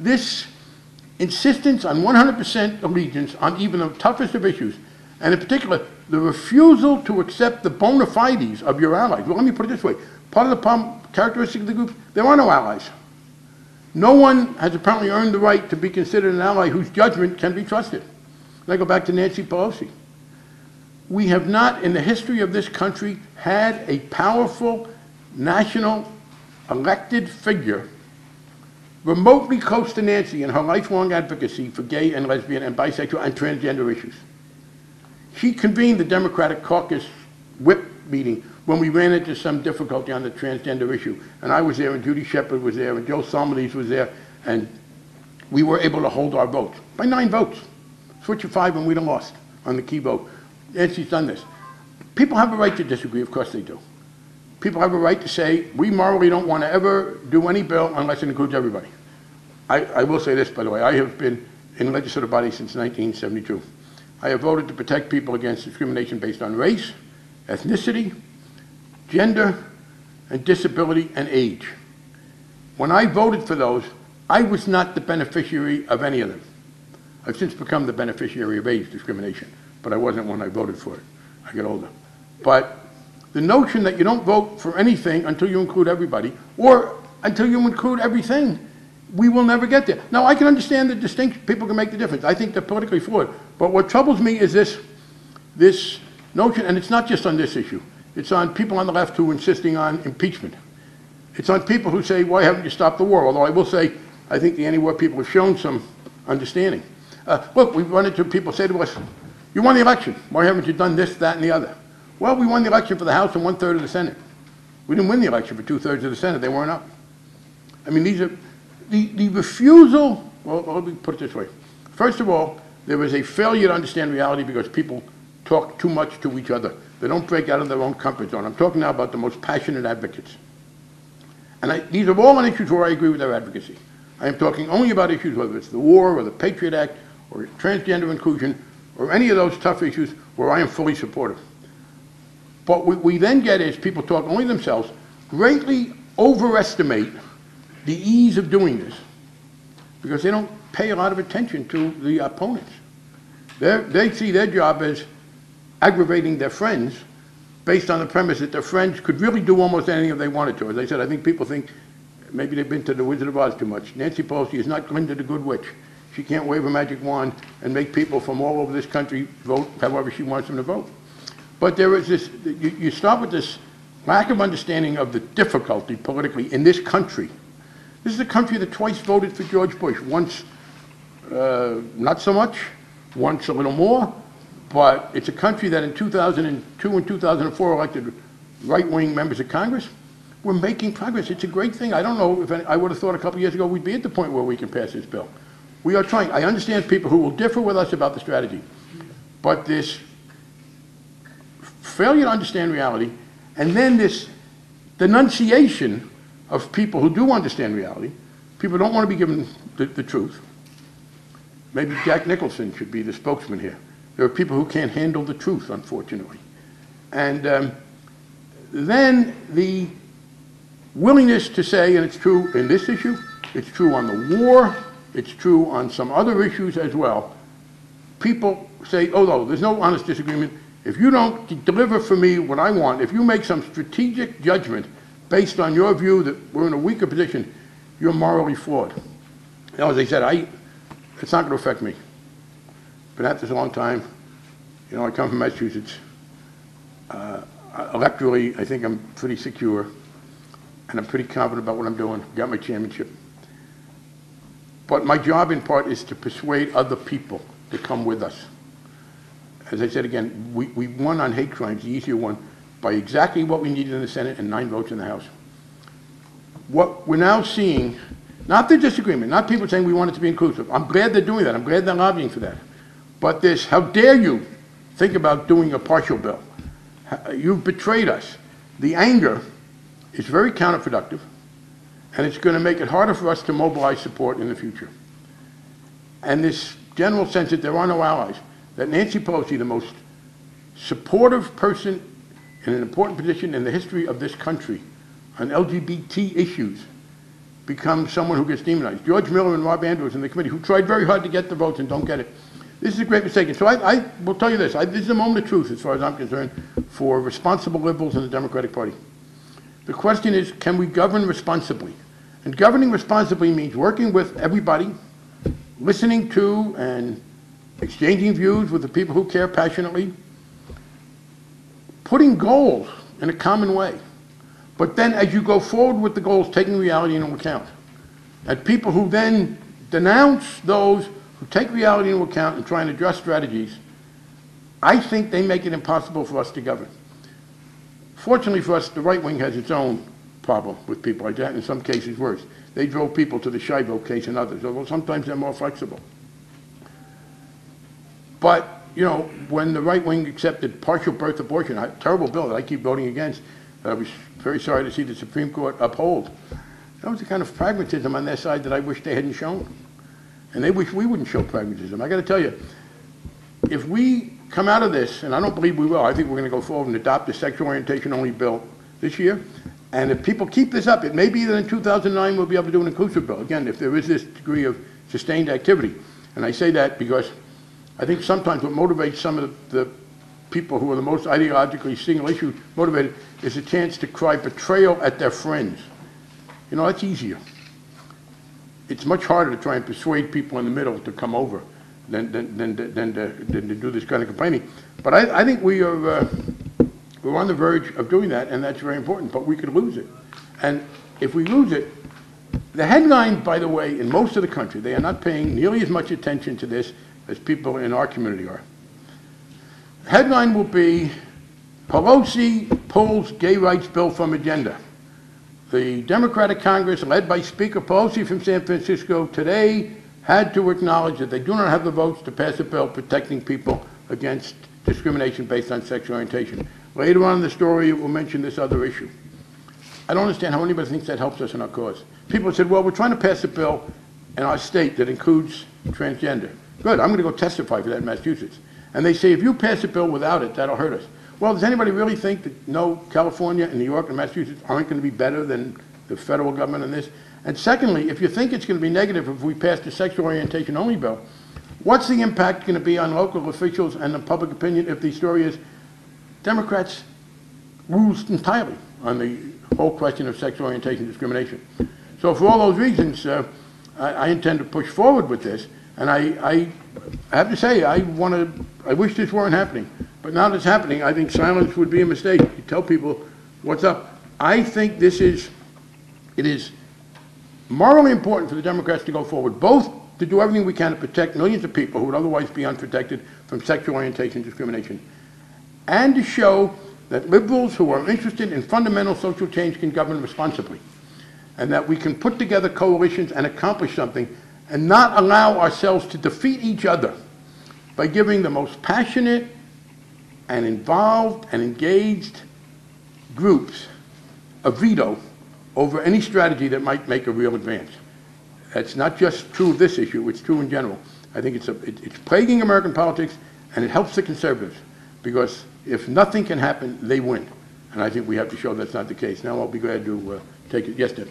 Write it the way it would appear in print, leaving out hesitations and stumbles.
this insistence on 100% allegiance on even the toughest of issues, and in particular, the refusal to accept the bona fides of your allies. Well, let me put it this way. Part of the problem, characteristic of the group, there are no allies. No one has apparently earned the right to be considered an ally whose judgment can be trusted. And I go back to Nancy Pelosi. We have not, in the history of this country, had a powerful national elected figure remotely close to Nancy in her lifelong advocacy for gay and lesbian and bisexual and transgender issues. She convened the Democratic caucus whip meeting when we ran into some difficulty on the transgender issue. And I was there, and Judy Shepard was there, and Joe Salmonese was there, and we were able to hold our votes by 9 votes. Switch of 5 and we'd have lost on the key vote. Nancy's done this. People have a right to disagree, of course they do. People have a right to say, we morally don't want to ever do any bill unless it includes everybody. I will say this, by the way, I have been in the legislative body since 1972. I have voted to protect people against discrimination based on race, ethnicity, gender, and disability and age. When I voted for those, I was not the beneficiary of any of them. I've since become the beneficiary of age discrimination, but I wasn't when I voted for it. I get older. But the notion that you don't vote for anything until you include everybody, or until you include everything, we will never get there. Now, I can understand the distinction. People can make the difference. I think they're politically flawed. But what troubles me is this notion, and it's not just on this issue. It's on people on the left who are insisting on impeachment. It's on people who say, why haven't you stopped the war? Although I will say, I think the anti-war people have shown some understanding. Look, we've run into people say to us, you won the election. Why haven't you done this, that, and the other? Well, we won the election for the House and 1/3 of the Senate. We didn't win the election for 2/3 of the Senate. They weren't up. I mean, these are the refusal. Well, let me put it this way. First of all, there was a failure to understand reality because people talk too much to each other. They don't break out of their own comfort zone. I'm talking now about the most passionate advocates. And these are all on issues where I agree with their advocacy. I am talking only about issues, whether it's the war or the Patriot Act or transgender inclusion or any of those tough issues where I am fully supportive. But what we then get is people talk only themselves, greatly overestimate the ease of doing this because they don't pay a lot of attention to the opponents. They see their job as aggravating their friends based on the premise that their friends could really do almost anything if they wanted to. As I said, I think people think maybe they've been to the Wizard of Oz too much. Nancy Pelosi is not Glinda the Good Witch. She can't wave a magic wand and make people from all over this country vote however she wants them to vote. But there is this, you start with this lack of understanding of the difficulty politically in this country. This is a country that twice voted for George Bush. Once, not so much, once a little more, but it's a country that in 2002 and 2004 elected right-wing members of Congress. We're making progress. It's a great thing. I don't know if I would have thought a couple of years ago we'd be at the point where we can pass this bill. We are trying. I understand people who will differ with us about the strategy, but this failure to understand reality, and then this denunciation of people who do understand reality, people don't want to be given the truth. Maybe Jack Nicholson should be the spokesman here. There are people who can't handle the truth, unfortunately. And then the willingness to say, and it's true in this issue, it's true on the war, it's true on some other issues as well. People say, oh no, there's no honest disagreement. If you don't deliver for me what I want, if you make some strategic judgment based on your view that we're in a weaker position, you're morally flawed. Now, as I said, it's not going to affect me. Been at this a long time. You know, I come from Massachusetts. Electorally, I think I'm pretty secure, and I'm pretty confident about what I'm doing. Got my chairmanship. But my job, in part, is to persuade other people to come with us. As I said again, we won on hate crimes, the easier one, by exactly what we needed in the Senate and 9 votes in the House. What we're now seeing, not the disagreement, not people saying we want it to be inclusive. I'm glad they're doing that. I'm glad they're lobbying for that. But this, how dare you think about doing a partial bill? You've betrayed us. The anger is very counterproductive, and it's going to make it harder for us to mobilize support in the future. And this general sense that there are no allies, that Nancy Pelosi, the most supportive person in an important position in the history of this country on LGBT issues, become someone who gets demonized. George Miller and Rob Andrews in the committee, who tried very hard to get the votes and don't get it. This is a great mistake. And so I will tell you this. This is a moment of truth, as far as I'm concerned, for responsible liberals in the Democratic Party. The question is, can we govern responsibly? And governing responsibly means working with everybody, listening to and exchanging views with the people who care passionately, putting goals in a common way. But then as you go forward with the goals, taking reality into account. And people who then denounce those who take reality into account and try and adjust strategies, I think they make it impossible for us to govern. Fortunately for us, the right wing has its own problem with people like that, in some cases worse. They drove people to the Shivo case and others, although sometimes they're more flexible. But, you know, when the right wing accepted partial birth abortion, a terrible bill that I keep voting against, I was very sorry to see the Supreme Court uphold. That was the kind of pragmatism on their side that I wish they hadn't shown. And they wish we wouldn't show pragmatism. I got to tell you, if we come out of this, and I don't believe we will, I think we're going to go forward and adopt a sexual orientation only bill this year. And if people keep this up, it may be that in 2009 we'll be able to do an inclusive bill. Again, if there is this degree of sustained activity. And I say that because I think sometimes what motivates some of the people who are the most ideologically single issue motivated is a chance to cry betrayal at their friends. You know, that's easier. It's much harder to try and persuade people in the middle to come over than to do this kind of complaining. But I think we're on the verge of doing that, and that's very important, but we could lose it. And if we lose it, the headline, by the way, in most of the country, they are not paying nearly as much attention to this as people in our community are. The headline will be, Pelosi pulls gay rights bill from agenda. The Democratic Congress, led by Speaker Pelosi from San Francisco, today had to acknowledge that they do not have the votes to pass a bill protecting people against discrimination based on sexual orientation. Later on in the story, it will mention this other issue. I don't understand how anybody thinks that helps us in our cause. People said, well, we're trying to pass a bill in our state that includes transgender. Good, I'm going to go testify for that in Massachusetts. And they say, if you pass a bill without it, that'll hurt us. Well, does anybody really think that no, California and New York and Massachusetts aren't going to be better than the federal government on this? And secondly, if you think it's going to be negative if we pass the sexual orientation only bill, what's the impact going to be on local officials and the public opinion if the story is Democrats rules entirely on the whole question of sexual orientation discrimination? So for all those reasons, I intend to push forward with this. And I have to say, I wish this weren't happening. But now that it's happening, I think silence would be a mistake. You tell people what's up. I think it is morally important for the Democrats to go forward, both to do everything we can to protect millions of people who would otherwise be unprotected from sexual orientation discrimination, and to show that liberals who are interested in fundamental social change can govern responsibly, and that we can put together coalitions and accomplish something and not allow ourselves to defeat each other by giving the most passionate and involved and engaged groups a veto over any strategy that might make a real advance. That's not just true of this issue, it's true in general. I think it's plaguing American politics, and it helps the conservatives, because if nothing can happen, they win. And I think we have to show that's not the case. Now I'll be glad to take it. Yes, Deb.